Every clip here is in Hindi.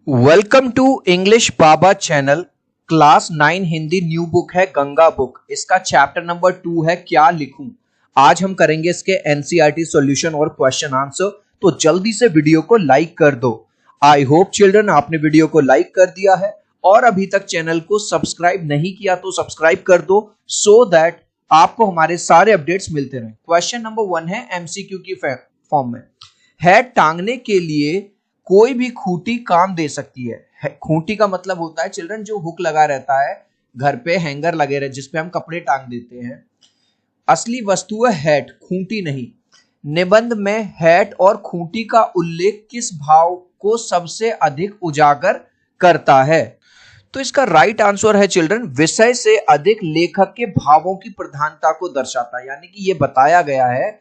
Welcome to English Baba channel. Class 9 Hindi new book है गंगा बुक। इसका चैप्टर नंबर 2 है क्या लिखूं। आज हम करेंगे इसके एनसीईआरटी सॉल्यूशन और क्वेश्चन आंसर। तो जल्दी से वीडियो को लाइक कर दो। आई होप चिल्ड्रन आपने वीडियो को लाइक कर दिया है और अभी तक चैनल को सब्सक्राइब नहीं किया तो सब्सक्राइब कर दो सो दैट आपको हमारे सारे अपडेट्स मिलते रहे। क्वेश्चन नंबर 1 है एमसीक्यू की फॉर्म में है। टांगने के लिए कोई भी खूंटी काम दे सकती है। खूंटी का मतलब होता है चिल्ड्रन जो हुक लगा रहता है घर पे, हैंगर लगे रहे जिसपे हम कपड़े टांग देते हैं। असली वस्तु है हैट, खूंटी नहीं। निबंध में हैट और खूंटी का उल्लेख किस भाव को सबसे अधिक उजागर करता है? तो इसका राइट आंसर है चिल्ड्रन विषय से अधिक लेखक के भावों की प्रधानता को दर्शाता है। यानी कि ये बताया गया है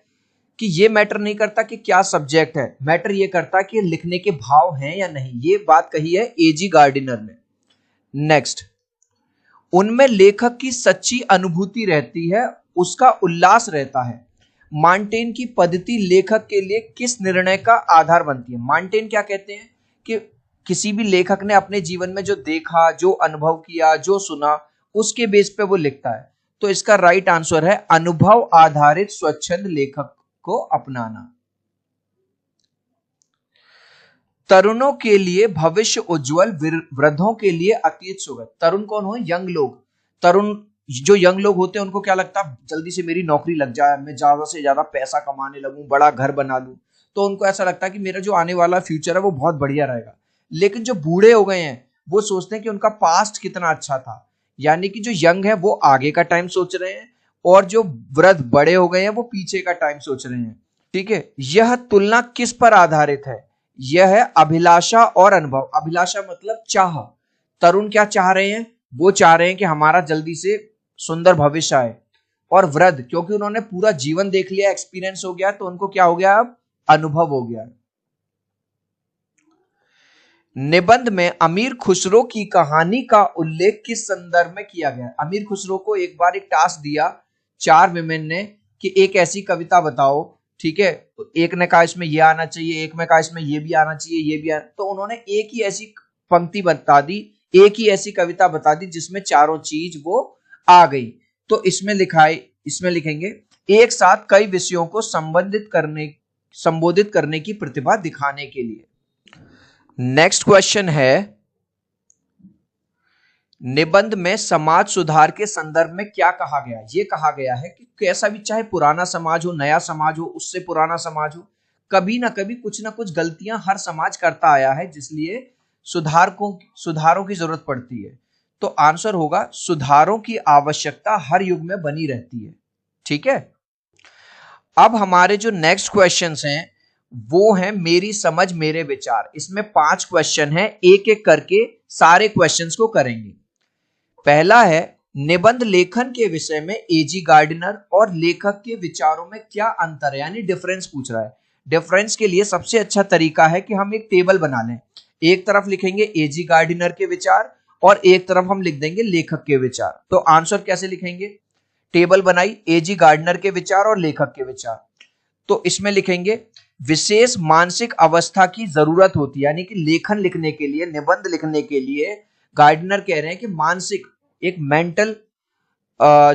कि ये मैटर नहीं करता कि क्या सब्जेक्ट है, मैटर ये करता कि लिखने के भाव हैं या नहीं। ये बात कही है एजी गार्डिनर ने। नेक्स्ट, उनमें लेखक की सच्ची अनुभूति रहती है, उसका उल्लास रहता है। मांटेन की पद्धति लेखक के लिए किस निर्णय का आधार बनती है? मांटेन क्या कहते हैं कि किसी भी लेखक ने अपने जीवन में जो देखा, जो अनुभव किया, जो सुना, उसके बेस पे वो लिखता है। तो इसका राइट आंसर है अनुभव आधारित स्वच्छंद लेखक को अपनाना। तरुणों के लिए भविष्य उज्जवल, वृद्धों के लिए अतीत सुगत। तरुण कौन हो? यंग लोग। तरुण जो यंग लोग होते हैं उनको क्या लगता है जल्दी से मेरी नौकरी लग जाए, मैं ज्यादा से ज्यादा पैसा कमाने लगूं, बड़ा घर बना लूं। तो उनको ऐसा लगता है कि मेरा जो आने वाला फ्यूचर है वो बहुत बढ़िया रहेगा। लेकिन जो बूढ़े हो गए हैं वो सोचते हैं कि उनका पास्ट कितना अच्छा था। यानी कि जो यंग है वो आगे का टाइम सोच रहे हैं और जो वृद्ध बड़े हो गए हैं वो पीछे का टाइम सोच रहे हैं। ठीक है, यह तुलना किस पर आधारित है? यह है अभिलाषा और अनुभव। अभिलाषा मतलब चाह। तरुण क्या चाह रहे हैं? वो चाह रहे हैं कि हमारा जल्दी से सुंदर भविष्य आए। और वृद्ध क्योंकि उन्होंने पूरा जीवन देख लिया, एक्सपीरियंस हो गया, तो उनको क्या हो गया? अब अनुभव हो गया। निबंध में अमीर खुसरो की कहानी का उल्लेख किस संदर्भ में किया गया? अमीर खुसरो को एक बार एक टास्क दिया 4 विमेन ने कि एक ऐसी कविता बताओ। ठीक है, तो एक ने कहा इसमें ये आना चाहिए, एक ने कहा इसमें ये भी आना चाहिए, ये भी तो उन्होंने एक ही ऐसी पंक्ति बता दी, एक ही ऐसी कविता बता दी जिसमें चारों चीज वो आ गई। तो इसमें लिखा है, इसमें लिखेंगे एक साथ कई विषयों को संबोधित करने की प्रतिभा दिखाने के लिए। नेक्स्ट क्वेश्चन है निबंध में समाज सुधार के संदर्भ में क्या कहा गया? ये कहा गया है कि कैसा भी, चाहे पुराना समाज हो, नया समाज हो, उससे पुराना समाज हो, कभी ना कभी कुछ ना कुछ गलतियां हर समाज करता आया है जिसलिए सुधारों की जरूरत पड़ती है। तो आंसर होगा सुधारों की आवश्यकता हर युग में बनी रहती है। ठीक है, अब हमारे जो नेक्स्ट क्वेश्चंस हैं वो है मेरी समझ मेरे विचार। इसमें 5 क्वेश्चन है, एक एक करके सारे क्वेश्चंस को करेंगे। पहला है निबंध लेखन के विषय में एजी गार्डिनर और लेखक के विचारों में क्या अंतर है, यानी डिफरेंस पूछ रहा है। डिफरेंस के लिए सबसे अच्छा तरीका है कि हम एक टेबल बना लें। एक तरफ लिखेंगे एजी गार्डिनर के विचार और एक तरफ हम लिख देंगे लेखक के विचार। तो आंसर कैसे लिखेंगे? टेबल बनाई, एजी गार्डिनर के विचार और लेखक के विचार। तो इसमें लिखेंगे विशेष मानसिक अवस्था की जरूरत होती है, यानी कि लेखन लिखने के लिए, निबंध लिखने के लिए गार्डिनर कह रहे हैं कि मानसिक, एक मेंटल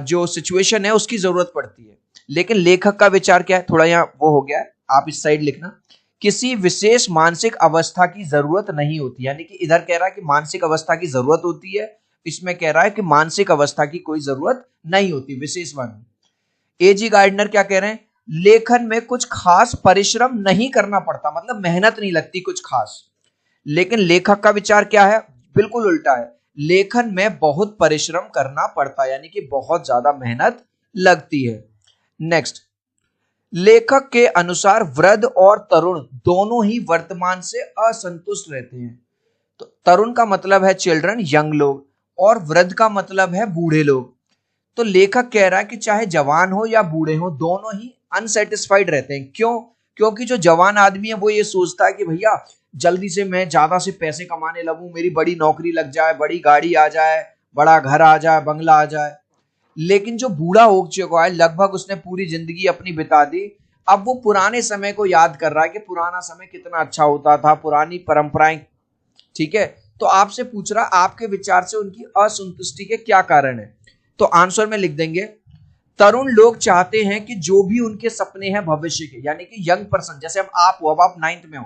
जो सिचुएशन है उसकी जरूरत पड़ती है। लेकिन लेखक का विचार क्या है? थोड़ा यहाँ वो हो गया है, आप इस साइड लिखना, किसी विशेष मानसिक अवस्था की जरूरत नहीं होती। यानी कि इधर कह रहा है कि मानसिक अवस्था की जरूरत होती है, इसमें कह रहा है कि मानसिक अवस्था की कोई जरूरत नहीं होती विशेष वन। एजी गार्डिनर क्या कह रहे हैं? लेखन में कुछ खास परिश्रम नहीं करना पड़ता, मतलब मेहनत नहीं लगती कुछ खास। लेकिन लेखक का विचार क्या है? बिल्कुल उल्टा है, लेखन में बहुत परिश्रम करना पड़ता है, यानी कि बहुत ज्यादा मेहनत लगती है। नेक्स्ट, लेखक के अनुसार वृद्ध और तरुण दोनों ही वर्तमान से असंतुष्ट रहते हैं। तो तरुण का मतलब है चिल्ड्रन यंग लोग और वृद्ध का मतलब है बूढ़े लोग। तो लेखक कह रहा है कि चाहे जवान हो या बूढ़े हो दोनों ही अनसेटिस्फाइड रहते हैं। क्यों? क्योंकि जो जवान आदमी है वो ये सोचता है कि भैया जल्दी से मैं ज्यादा से पैसे कमाने लगूं, मेरी बड़ी नौकरी लग जाए, बड़ी गाड़ी आ जाए, बड़ा घर आ जाए, बंगला आ जाए। लेकिन जो बूढ़ा हो चुका है, लगभग उसने पूरी जिंदगी अपनी बिता दी, अब वो पुराने समय को याद कर रहा है कि पुराना समय कितना अच्छा होता था, पुरानी परंपराएं ठीक है, तो आपसे पूछ रहा आपके विचार से उनकी असंतुष्टि के क्या कारण है। तो आंसर में लिख देंगे तरुण लोग चाहते हैं कि जो भी उनके सपने हैं भविष्य के, यानी कि यंग पर्सन, जैसे अब आप हो, अब आप 9th में हो,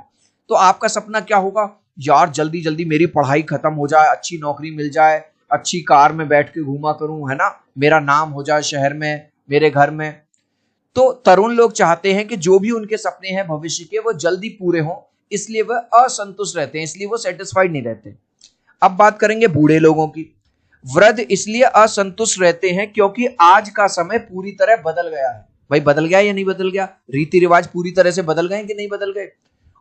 तो आपका सपना क्या होगा, यार जल्दी जल्दी मेरी पढ़ाई खत्म हो जाए, अच्छी नौकरी मिल जाए, अच्छी कार में बैठ के घूमा करूं, है ना, मेरा नाम हो जाए शहर में, मेरे घर में। तो तरुण लोग चाहते हैं कि जो भी उनके सपने हैं भविष्य के वो जल्दी पूरे हों, इसलिए वह असंतुष्ट रहते हैं, इसलिए वो सेटिस्फाइड नहीं रहते। अब बात करेंगे बूढ़े लोगों की। वृद्ध इसलिए असंतुष्ट रहते हैं क्योंकि आज का समय पूरी तरह बदल गया है। भाई बदल गया या नहीं बदल गया, रीति रिवाज पूरी तरह से बदल गए कि नहीं बदल गए,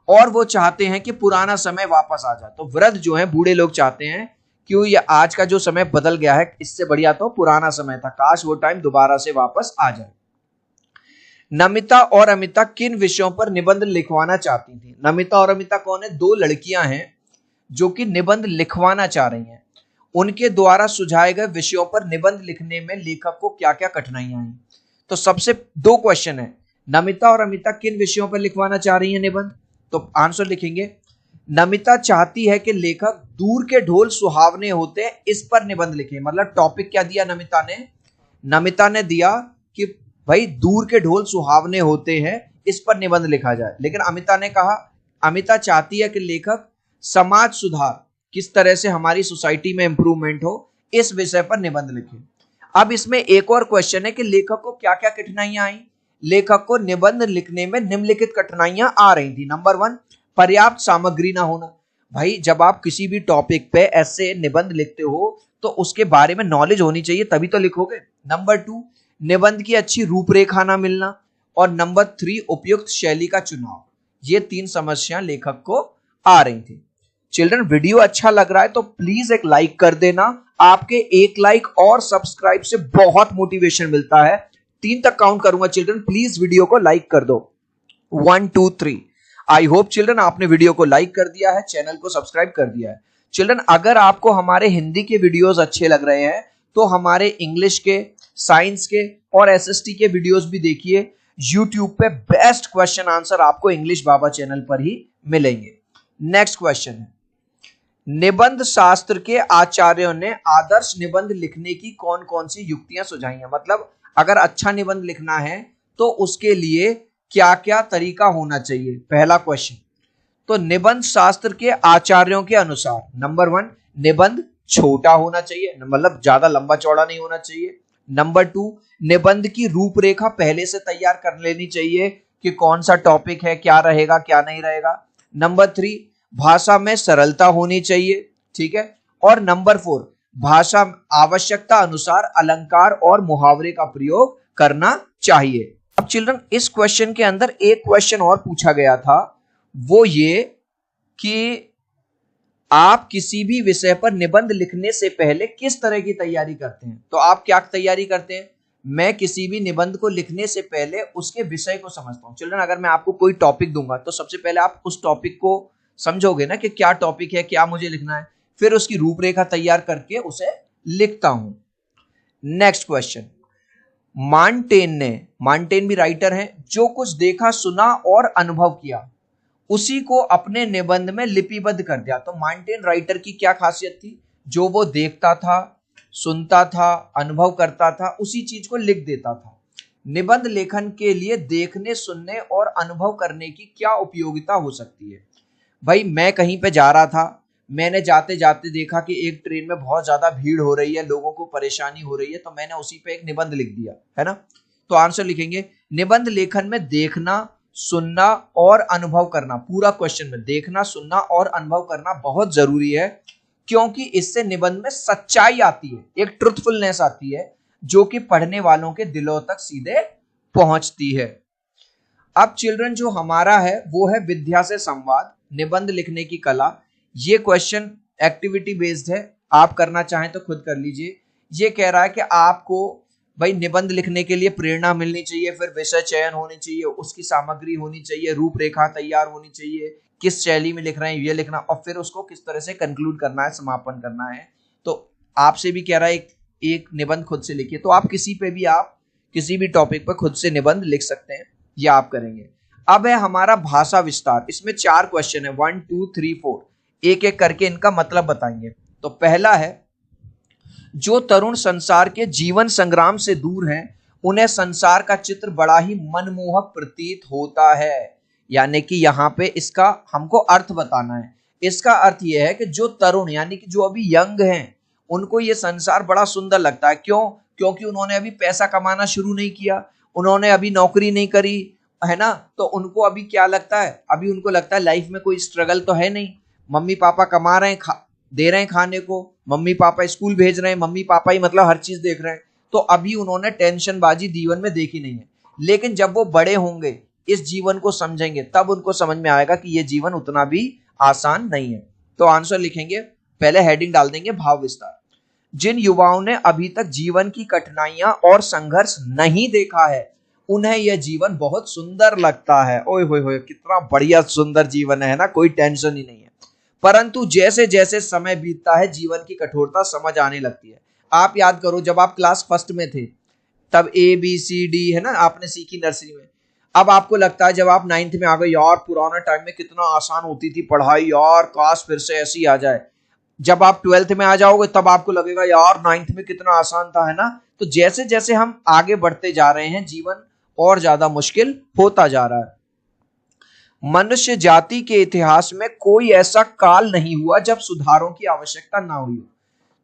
और वो चाहते हैं कि पुराना समय वापस आ जाए। तो वृद्ध जो है, बूढ़े लोग चाहते हैं क्यों, ये आज का जो समय बदल गया है, इससे बढ़िया तो पुराना समय था, काश वो टाइम दोबारा से वापस आ जाए। नमिता और अमिता किन विषयों पर निबंध लिखवाना चाहती थी। नमिता और अमिता कौन है, दो लड़कियां हैं जो कि निबंध लिखवाना चाह रही हैं। उनके द्वारा सुझाए गए विषयों पर निबंध लिखने में लेखक को क्या क्या कठिनाइयां आई। तो सबसे दो क्वेश्चन है, नमिता और अमिता किन विषयों पर लिखवाना चाह रही हैं निबंध। तो आंसर लिखेंगे, नमिता चाहती है कि लेखक दूर के ढोल सुहावने होते हैं इस पर निबंध लिखे। मतलब टॉपिक क्या दिया नमिता ने, नमिता ने दिया कि भाई दूर के ढोल सुहावने होते हैं, इस पर निबंध लिखा जाए। लेकिन अमिता ने कहा, अमिता चाहती है कि लेखक समाज सुधार, किस तरह से हमारी सोसाइटी में इंप्रूवमेंट हो, इस विषय पर निबंध लिखे। अब इसमें एक और क्वेश्चन है कि लेखक को क्या क्या कठिनाइयां आई। लेखक को निबंध लिखने में निम्नलिखित कठिनाइयां आ रही थी। नंबर 1, पर्याप्त सामग्री ना होना। भाई जब आप किसी भी टॉपिक पे ऐसे निबंध लिखते हो तो उसके बारे में नॉलेज होनी चाहिए, तभी तो लिखोगे। नंबर 2, निबंध की अच्छी रूपरेखा ना मिलना। और नंबर 3, उपयुक्त शैली का चुनाव। ये 3 समस्याएं लेखक को आ रही थी। चिल्ड्रन वीडियो अच्छा लग रहा है तो प्लीज एक लाइक कर देना। आपके एक लाइक और सब्सक्राइब से बहुत मोटिवेशन मिलता है। 3 तक काउंट करूंगा चिल्ड्रन, प्लीज वीडियो को लाइक कर दो। 1 2 3। आई होप चिल्ड्रन आपने वीडियो को लाइक कर दिया है, चैनल को सब्सक्राइब कर दिया है। चिल्ड्रन अगर आपको हमारे हिंदी के वीडियोस अच्छे लग रहे हैं तो हमारे इंग्लिश के, साइंस के और एसएसटी के वीडियोस भी देखिए। यूट्यूब पे बेस्ट क्वेश्चन आंसर आपको इंग्लिश बाबा चैनल पर ही मिलेंगे। नेक्स्ट क्वेश्चन है, निबंध शास्त्र के आचार्यों ने आदर्श निबंध लिखने की कौन कौन सी युक्तियां सुझाई हैं। मतलब अगर अच्छा निबंध लिखना है तो उसके लिए क्या क्या तरीका होना चाहिए, पहला क्वेश्चन। तो निबंध शास्त्र के आचार्यों के अनुसार नंबर 1, निबंध छोटा होना चाहिए, मतलब ज्यादा लंबा चौड़ा नहीं होना चाहिए। नंबर 2, निबंध की रूपरेखा पहले से तैयार कर लेनी चाहिए कि कौन सा टॉपिक है, क्या रहेगा क्या नहीं रहेगा। नंबर 3, भाषा में सरलता होनी चाहिए, ठीक है। और नंबर 4, भाषा आवश्यकता अनुसार अलंकार और मुहावरे का प्रयोग करना चाहिए। अब चिल्ड्रन इस क्वेश्चन के अंदर एक क्वेश्चन और पूछा गया था, वो ये कि आप किसी भी विषय पर निबंध लिखने से पहले किस तरह की तैयारी करते हैं। तो आप क्या तैयारी करते हैं, मैं किसी भी निबंध को लिखने से पहले उसके विषय को समझता हूं। चिल्ड्रन अगर मैं आपको कोई टॉपिक दूंगा तो सबसे पहले आप उस टॉपिक को समझोगे ना कि क्या टॉपिक है, क्या मुझे लिखना है, फिर उसकी रूपरेखा तैयार करके उसे लिखता हूं। नेक्स्ट क्वेश्चन, मार्टेन भी राइटर हैं, जो कुछ देखा सुना और अनुभव किया उसी को अपने निबंध में लिपिबद्ध कर दिया। तो मार्टेन राइटर की क्या खासियत थी, जो वो देखता था, सुनता था, अनुभव करता था, उसी चीज को लिख देता था। निबंध लेखन के लिए देखने, सुनने और अनुभव करने की क्या उपयोगिता हो सकती है। भाई मैं कहीं पे जा रहा था, मैंने जाते जाते देखा कि एक ट्रेन में बहुत ज्यादा भीड़ हो रही है, लोगों को परेशानी हो रही है, तो मैंने उसी पे एक निबंध लिख दिया, है ना। तो आंसर लिखेंगे, निबंध लेखन में देखना, सुनना और अनुभव करना, पूरा क्वेश्चन में देखना, सुनना और अनुभव करना बहुत जरूरी है, क्योंकि इससे निबंध में सच्चाई आती है, एक ट्रुथफुलनेस आती है, जो कि पढ़ने वालों के दिलों तक सीधे पहुंचती है। अब चिल्ड्रन जो हमारा है वो है विद्या से संवाद, निबंध लिखने की कला। ये क्वेश्चन एक्टिविटी बेस्ड है, आप करना चाहें तो खुद कर लीजिए। ये कह रहा है कि आपको भाई निबंध लिखने के लिए प्रेरणा मिलनी चाहिए, फिर विषय चयन होनी चाहिए, उसकी सामग्री होनी चाहिए, रूपरेखा तैयार होनी चाहिए, किस शैली में लिख रहे हैं ये लिखना, और फिर उसको किस तरह से कंक्लूड करना है, समापन करना है। तो आपसे भी कह रहा है एक निबंध खुद से लिखिए। तो आप किसी भी टॉपिक पर खुद से निबंध लिख सकते हैं, ये आप करेंगे। अब है हमारा भाषा विस्तार, इसमें 4 क्वेश्चन है, 1 2 3 4। एक एक करके इनका मतलब बताएंगे। तो पहला है, जो तरुण संसार के जीवन संग्राम से दूर हैं, उन्हें संसार का चित्र बड़ा ही मनमोहक प्रतीत होता है। यानी कि यहाँ पे इसका हमको अर्थ बताना है। इसका अर्थ यह है कि जो तरुण यानी कि जो अभी यंग हैं, उनको ये संसार बड़ा सुंदर लगता है। क्यों? क्योंकि उन्होंने अभी पैसा कमाना शुरू नहीं किया, उन्होंने अभी नौकरी नहीं करी, है ना। तो उनको अभी क्या लगता है, अभी उनको लगता है लाइफ में कोई स्ट्रगल तो है नहीं, मम्मी पापा कमा रहे हैं, दे रहे हैं खाने को, मम्मी पापा स्कूल भेज रहे हैं, मम्मी पापा ही मतलब हर चीज देख रहे हैं। तो अभी उन्होंने टेंशन बाजी जीवन में देखी नहीं है। लेकिन जब वो बड़े होंगे, इस जीवन को समझेंगे, तब उनको समझ में आएगा कि ये जीवन उतना भी आसान नहीं है। तो आंसर लिखेंगे, पहले हेडिंग डाल देंगे भाव विस्तार। जिन युवाओं ने अभी तक जीवन की कठिनाइयां और संघर्ष नहीं देखा है, उन्हें यह जीवन बहुत सुंदर लगता है। ओए होए होए, कितना बढ़िया सुंदर जीवन है ना, कोई टेंशन ही नहीं है। परंतु जैसे जैसे समय बीतता है, जीवन की कठोरता समझ आने लगती है। आप याद करो, जब आप क्लास फर्स्ट में थे, तब ABCD है ना आपने सीखी नर्सरी में। अब आपको लगता है जब आप 9th में आ गए, यार पुराना टाइम में कितना आसान होती थी पढ़ाई, यार काश फिर से ऐसी आ जाए। जब आप 12th में आ जाओगे, तब आपको लगेगा यार 9th में कितना आसान था, है ना। तो जैसे जैसे हम आगे बढ़ते जा रहे हैं, जीवन और ज्यादा मुश्किल होता जा रहा है। मनुष्य जाति के इतिहास में कोई ऐसा काल नहीं हुआ जब सुधारों की आवश्यकता ना हुई।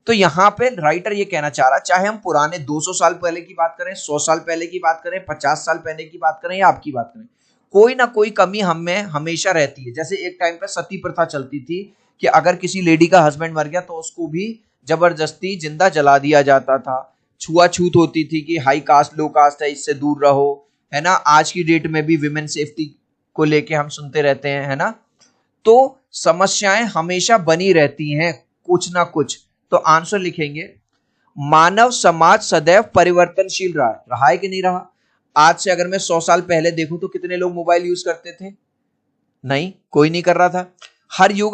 तो यहाँ पे राइटर ये कहना चाह रहा है, चाहे हम पुराने 200 साल पहले की बात करें, 100 साल पहले की बात करें, 50 साल पहले की बात करें या आपकी बात करें, कोई ना कोई कमी हम में हमेशा रहती है। जैसे एक टाइम पे सती प्रथा चलती थी कि अगर किसी लेडी का हस्बैंड मर गया तो उसको भी जबरदस्ती जिंदा जला दिया जाता था। छुआछूत होती थी कि हाई कास्ट लो कास्ट है, इससे दूर रहो, है ना। आज की डेट में भी विमेन सेफ्टी को लेके हम सुनते रहते हैं, है ना। तो समस्याएं हमेशा बनी रहती हैं कुछ ना कुछ। तो आंसर लिखेंगे, मानव समाज सदैव परिवर्तनशील रहा है कि नहीं रहा। आज से अगर मैं 100 साल पहले देखूं तो कितने लोग मोबाइल यूज करते थे? नहीं, कोई नहीं कर रहा था। हर युग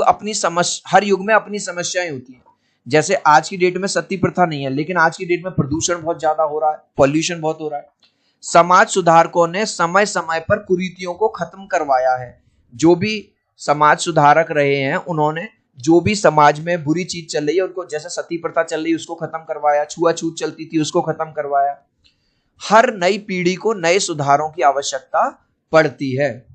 में अपनी समस्याएं होती हैं। जैसे आज की डेट में सती प्रथा नहीं है, लेकिन आज की डेट में प्रदूषण बहुत ज्यादा हो रहा है, पॉल्यूशन बहुत हो रहा है। समाज सुधारकों ने समय समय पर कुरीतियों को खत्म करवाया है। जो भी समाज सुधारक रहे हैं, उन्होंने जो भी समाज में बुरी चीज चल रही है उनको, जैसे सती प्रथा चल रही है उसको खत्म करवाया, छुआछूत चलती थी उसको खत्म करवाया। हर नई पीढ़ी को नए सुधारों की आवश्यकता पड़ती है।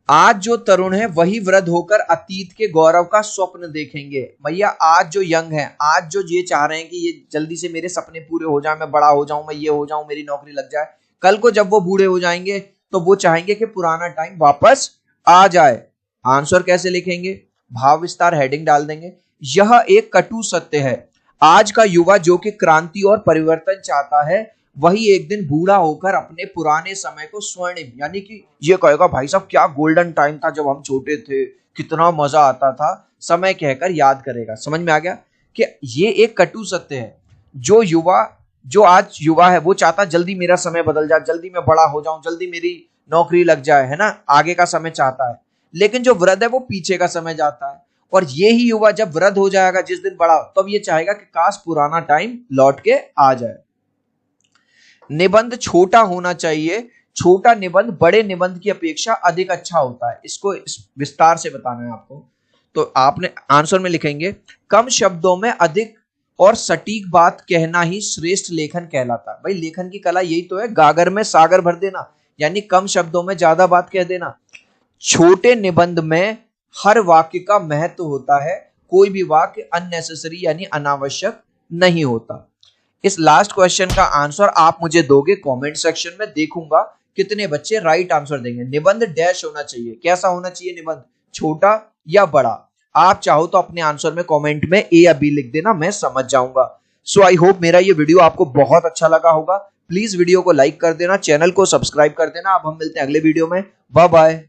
आज जो तरुण है वही वृद्ध होकर अतीत के गौरव का स्वप्न देखेंगे। भैया आज जो यंग है, आज जो ये चाह रहे हैं कि ये जल्दी से मेरे सपने पूरे हो जाए, मैं बड़ा हो जाऊं, मैं ये हो जाऊं, मेरी नौकरी लग जाए, कल को जब वो बूढ़े हो जाएंगे तो वो चाहेंगे कि पुराना टाइम वापस आ जाए। आंसर कैसे लिखेंगे? भाव विस्तार हेडिंग डाल देंगे। यह एक कटु सत्य है, आज का युवा जो कि क्रांति और परिवर्तन चाहता है, वही एक दिन बूढ़ा होकर अपने पुराने समय को स्वर्णिम यानी कि ये कहेगा, भाई साहब क्या गोल्डन टाइम था जब हम छोटे थे, कितना मजा आता था, समय कहकर याद करेगा। समझ में आ गया कि ये एक कटु सत्य है। जो आज युवा है वो चाहता जल्दी मेरा समय बदल जाए, जल्दी मैं बड़ा हो जाऊं, जल्दी मेरी नौकरी लग जाए, है ना, आगे का समय चाहता है। लेकिन जो वृद्ध है वो पीछे का समय जाता है। और ये ही युवा जब वृद्ध हो जाएगा जिस दिन बड़ा, तब ये चाहेगा कि काश पुराना टाइम लौट के आ जाए। निबंध छोटा होना चाहिए, छोटा निबंध बड़े निबंध की अपेक्षा अधिक अच्छा होता है। इसको विस्तार से बताना है आपको। तो आपने आंसर में लिखेंगे, कम शब्दों में अधिक और सटीक बात कहना ही श्रेष्ठ लेखन कहलाता है। भाई लेखन की कला यही तो है, गागर में सागर भर देना, यानी कम शब्दों में ज्यादा बात कह देना। छोटे निबंध में हर वाक्य का महत्व होता है, कोई भी वाक्य अननेसेसरी यानी अनावश्यक नहीं होता। इस लास्ट क्वेश्चन का आंसर आप मुझे दोगे कमेंट सेक्शन में, देखूंगा कितने बच्चे राइट आंसर देंगे। निबंध डैश होना चाहिए, कैसा होना चाहिए निबंध, छोटा या बड़ा? आप चाहो तो अपने आंसर में कमेंट में ए या बी लिख देना, मैं समझ जाऊंगा। सो आई होप मेरा ये वीडियो आपको बहुत अच्छा लगा होगा। प्लीज वीडियो को लाइक कर देना, चैनल को सब्सक्राइब कर देना। अब हम मिलते हैं अगले वीडियो में, बाय बाय।